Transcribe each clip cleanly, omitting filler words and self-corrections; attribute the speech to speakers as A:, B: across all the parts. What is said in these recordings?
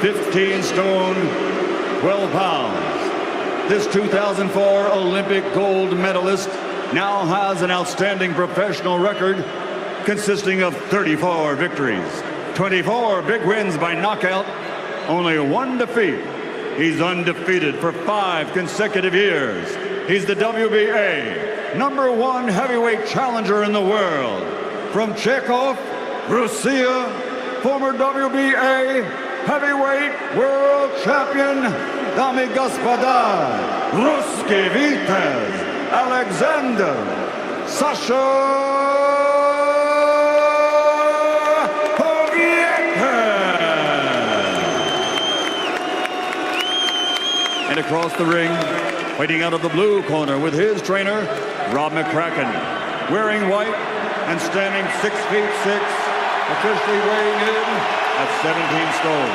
A: 15 stone, 12 pounds. This 2004 Olympic gold medalist now has an outstanding professional record consisting of 34 victories, 24 big wins by knockout, only one defeat. He's undefeated for 5 consecutive years. He's the WBA #1 heavyweight challenger in the world. From Chekhov, Russia, former WBA heavyweight world champion, Dami Gospoda, Ruski Vitez, Alexander, Sasha. And across the ring, fighting out of the blue corner with his trainer, Rob McCracken, wearing white and standing 6 feet 6, officially weighing in at 17 stone,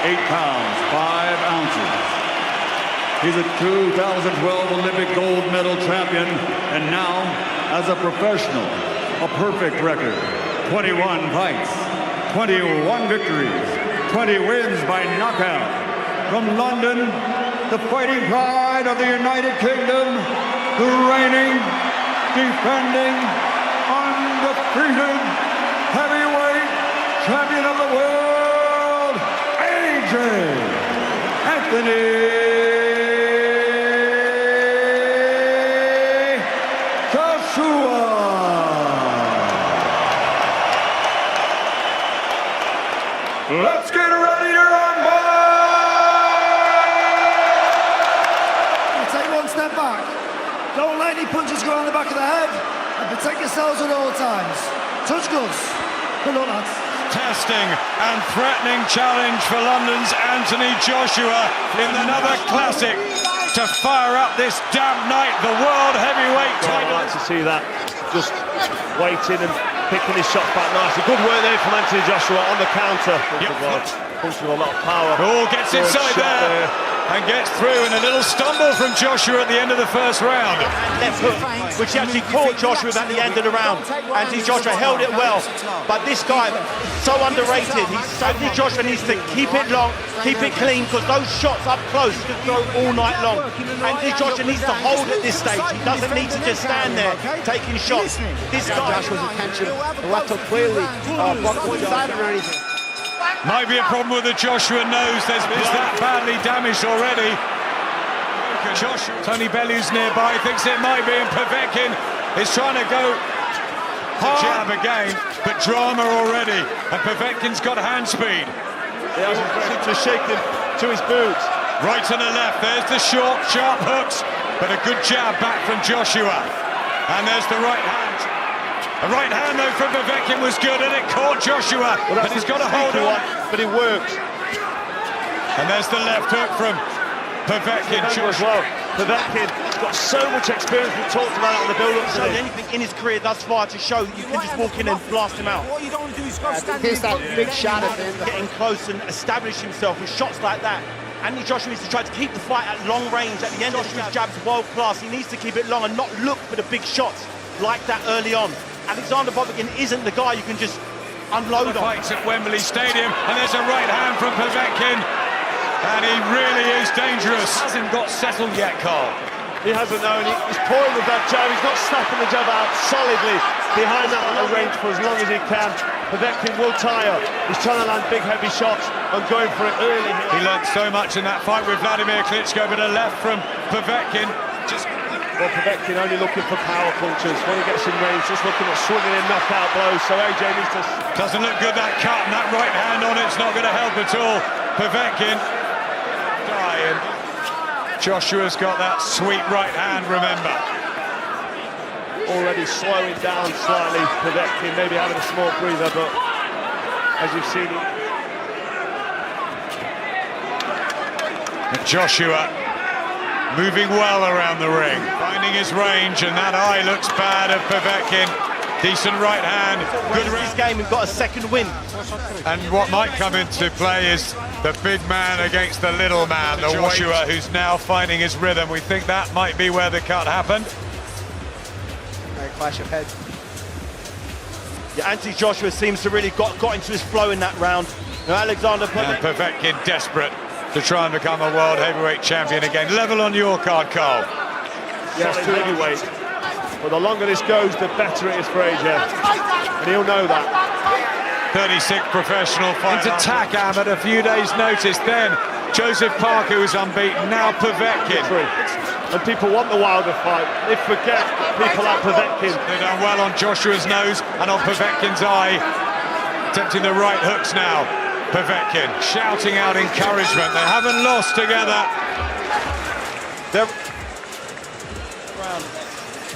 A: 8 pounds, 5 ounces. He's a 2012 Olympic gold medal champion, and now, as a professional, a perfect record. 21 fights, 21 victories, 20 wins by knockout. From London, the fighting pride of the United Kingdom, the reigning, defending, undefeated heavyweight champion of the world, AJ Anthony Joshua. Let's get ready to rumble!
B: Step back. Don't let any punches go on the back of the head, and protect yourselves at all times. Touch gloves. Good luck, lads.
C: Testing and threatening challenge for London's Anthony Joshua in another classic to fire up this damp night, the world heavyweight title.
D: I'd like to see that, just waiting and picking his shots back nicely. Good work there from Anthony Joshua on the counter. Punch with a lot of power.
C: Oh, gets inside there. And gets through, and a little stumble from Joshua at the end of the first round.
D: Left hook, which actually caught Joshua at the end of the round. Anthony Joshua held it well, but this guy, so underrated. Anthony Joshua needs to keep it long, keep it clean, because those shots up close he can throw all night long. Anthony Joshua needs to hold at this stage. He doesn't need to just stand there taking shots. This guy...
E: Joshua's attention, the left hook clearly blocked one-sided or anything.
C: Might be a problem with the Joshua nose. It's that badly damaged already. Joshua, Tony Bellew's nearby, thinks it might be, and Povetkin is trying to go hard. Jab again, but drama already, and Povetkin's got hand speed.
D: He has to shake him to his boots.
C: Right to the left, there's the short, sharp hooks, but a good jab back from Joshua. And there's the right hand. The right hand, though, from Povetkin was good, and it caught Joshua, but he's got to hold on.
D: But it works.
C: And there's the left hook from Povetkin.
D: As well. Povetkin's got so much experience. We talked about it on the build-up.
F: Shown anything in his career thus far to show that you can just walk in and blast him out.
E: What you don't do is go stand there. That big shot at the end.
F: Getting close and establish himself with shots like that. Anthony Joshua needs to try to keep the fight at long range. At the end of his jab's world class. He needs to keep it long and not look for the big shots like that early on. Alexander Povetkin isn't the guy you can just unload on.
C: Fights at Wembley Stadium, and there's a right hand from Povetkin, and he really is dangerous. Hasn't got settled yet, Carl.
D: He hasn't known. He's toying with that jab. He's not snapping the jab out solidly behind that range for as long as he can. Povetkin will tire. He's trying to land big, heavy shots and going for it early.
C: He learned so much in that fight with Vladimir Klitschko, but a left from Povetkin.
D: Well, Povetkin only looking for power punches. When he gets in range, just looking at swinging in knockout blows. So AJ needs to...
C: Doesn't look good, that cut, and that right hand on it's not going to help at all. Povetkin dying. Joshua's got that sweet right hand, remember.
D: Already slowing down slightly, Povetkin, maybe having a small breather, but as you've seen it.
C: Joshua moving well around the ring, finding his range, and that eye looks bad of Povetkin. Decent right hand, good
F: this game, we've got a second win.
C: And what might come into play is the big man against the little man, the Joshua, who's now finding his rhythm. We think that might be where the cut happened.
E: Clash of heads.
F: Yeah, Anthony Joshua seems to really got into his flow in that round. Alexander
C: And Povetkin desperate to try and become a world heavyweight champion again. Level on your card, Carl.
E: Yes, to heavyweight. But the longer this goes, the better it is for AJ. And he'll know that.
C: 36 professional fight. Into Takam at a few days' notice. Then Joseph Parker, who's unbeaten. Now Povetkin.
E: And people want the Wilder fight. They forget people like Povetkin.
C: They've done well on Joshua's nose and on Povetkin's eye. Attempting the right hooks now. Povetkin shouting out encouragement. They haven't lost together.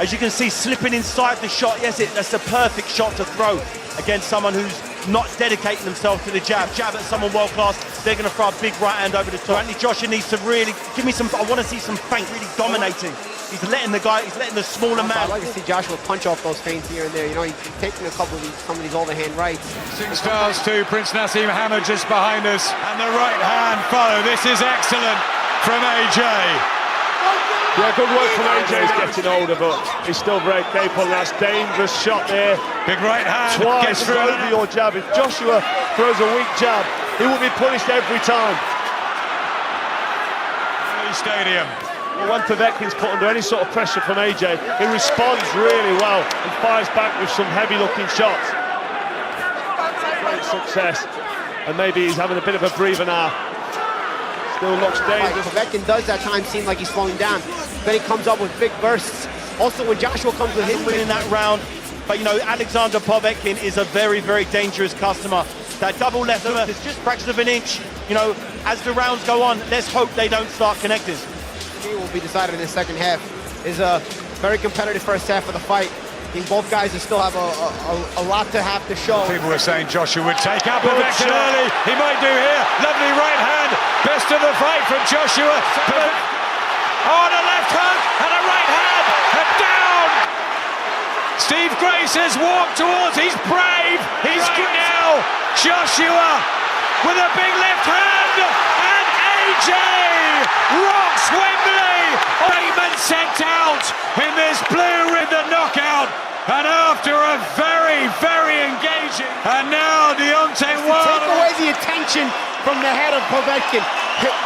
F: As you can see, slipping inside the shot. Yes, that's the perfect shot to throw against someone who's not dedicating themselves to the jab. Jab at someone world class, they're going to throw a big right hand over the top. Anthony Joshua needs to really give me some. I want to see some feint, really dominating. He's letting the smaller man.
G: I'd like to see Joshua punch off those feints here and there. You know, he's taking some of these overhand rights.
C: 6 stars to Prince Nassim Hamad just behind us, and the right hand follow. This is excellent from AJ.
E: Yeah, good work from AJ. He's getting older, but he's still very capable. That's dangerous shot there.
C: Big right hand.
E: Twice over your jab. If Joshua throws a weak jab, he will be punished every time.
C: Stadium.
E: Well, when Povetkin's put under any sort of pressure from AJ, he responds really well and fires back with some heavy-looking shots. Great success, and maybe he's having a bit of a breather now. Still looks dangerous.
G: Povetkin does at times seem like he's slowing down. Then he comes up with big bursts. Also, when Joshua comes with his
F: winning that round, but you know, Alexander Povetkin is a very, very dangerous customer. That double left hook is just a fraction of an inch. You know, as the rounds go on, let's hope they don't start connecting.
G: It will be decided in the second half. It's a very competitive first half of the fight. I think both guys still have a lot to have to show.
C: People were saying Joshua would take out Povetkin early. He might do here. Lovely right hand. Best of the fight from Joshua. On a left hook and a right hand. And down. Steve Grace has walked towards. He's brave. He's good now. Joshua with a big left hand. And AJ rocks Wembley. Raymond sent out in this blue ribbon knockout. And after a very, very engaging. And now Deontay Wilder.
G: Take away the attention from the head of Povetkin.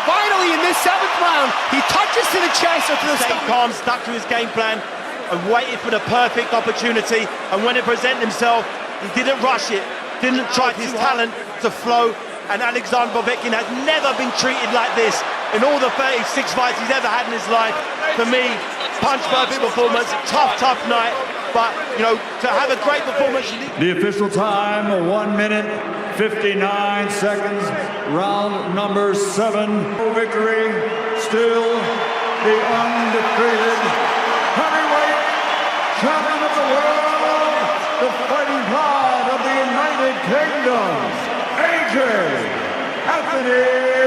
G: Finally, in this 7th round, he touches to the chest or to the stomach.
F: Calm, stuck to his game plan and waited for the perfect opportunity. And when it presented himself, he didn't rush it. Didn't try his talent to flow. And Alexander Povetkin has never been treated like this in all the 36 fights he's ever had in his life. For me, punch-perfect performance, tough night. But, you know, to have a great performance...
A: The official time, 1 minute, 59 seconds. Round number 7. Victory, still the undefeated heavyweight champion of the world, the fighting pride of the United Kingdom, AJ Anthony